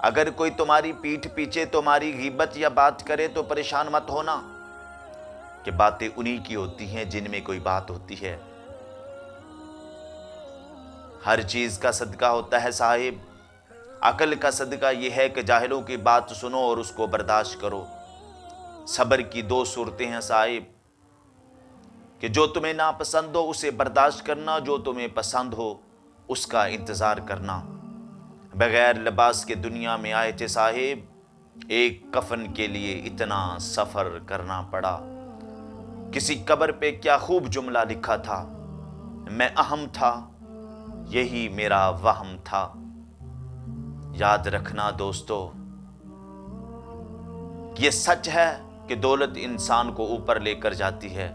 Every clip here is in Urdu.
اگر کوئی تمہاری پیٹھ پیچھے تمہاری غیبت یا بات کرے تو پریشان مت ہونا کہ باتیں انہی کی ہوتی ہیں جن میں کوئی بات ہوتی ہے۔ ہر چیز کا صدقہ ہوتا ہے صاحب، عقل کا صدقہ یہ ہے کہ جاہلوں کی بات سنو اور اس کو برداشت کرو۔ صبر کی دو صورتیں ہیں صاحب، کہ جو تمہیں ناپسند ہو اسے برداشت کرنا، جو تمہیں پسند ہو اس کا انتظار کرنا۔ بغیر لباس کے دنیا میں آئے تھے صاحب، ایک کفن کے لیے اتنا سفر کرنا پڑا۔ کسی قبر پہ کیا خوب جملہ لکھا تھا، میں اہم تھا یہی میرا وہم تھا۔ یاد رکھنا دوستو، یہ سچ ہے کہ دولت انسان کو اوپر لے کر جاتی ہے،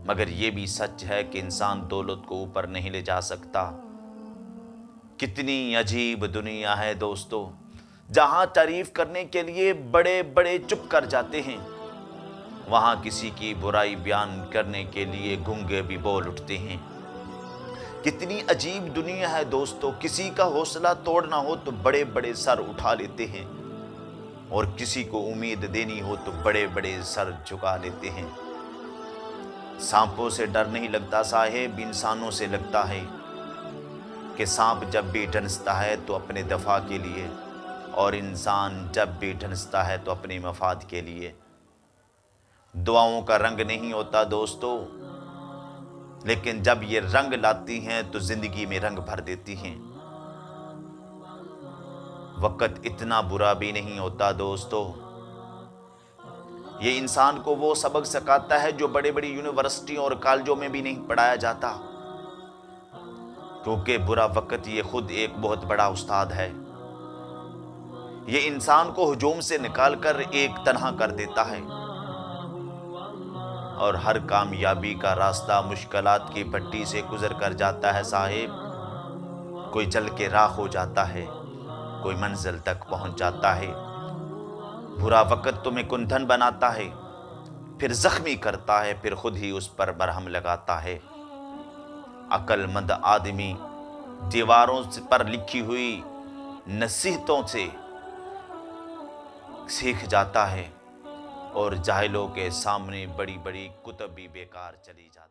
مگر یہ بھی سچ ہے کہ انسان دولت کو اوپر نہیں لے جا سکتا۔ کتنی عجیب دنیا ہے دوستو، جہاں تعریف کرنے کے لیے بڑے بڑے چپ کر جاتے ہیں، وہاں کسی کی برائی بیان کرنے کے لیے گونگے بھی بول اٹھتے ہیں۔ کتنی عجیب دنیا ہے دوستو، کسی کا حوصلہ توڑنا ہو تو بڑے بڑے سر اٹھا لیتے ہیں، اور کسی کو امید دینی ہو تو بڑے بڑے سر جھکا لیتے ہیں۔ سانپوں سے ڈر نہیں لگتا صاحب، انسانوں سے لگتا ہے، کہ سانپ جب بھی ڈنستا ہے تو اپنے دفاع کے لیے، اور انسان جب بھی ڈنستا ہے تو اپنے مفاد کے لیے۔ دعاؤں کا رنگ نہیں ہوتا دوستو، لیکن جب یہ رنگ لاتی ہیں تو زندگی میں رنگ بھر دیتی ہیں۔ وقت اتنا برا بھی نہیں ہوتا دوستو، یہ انسان کو وہ سبق سکھاتا ہے جو بڑے بڑی یونیورسٹیوں اور کالجوں میں بھی نہیں پڑھایا جاتا، کیونکہ برا وقت یہ خود ایک بہت بڑا استاد ہے۔ یہ انسان کو ہجوم سے نکال کر ایک تنہا کر دیتا ہے، اور ہر کامیابی کا راستہ مشکلات کی پٹی سے گزر کر جاتا ہے صاحب۔ کوئی جل کے راکھ ہو جاتا ہے، کوئی منزل تک پہنچ جاتا ہے۔ برا وقت تمہیں کندھن بناتا ہے، پھر زخمی کرتا ہے، پھر خود ہی اس پر مرہم لگاتا ہے۔ عقل مند آدمی دیواروں پر لکھی ہوئی نصیحتوں سے سیکھ جاتا ہے، اور جاہلوں کے سامنے بڑی بڑی کتب بھی بیکار چلی جاتی ہے۔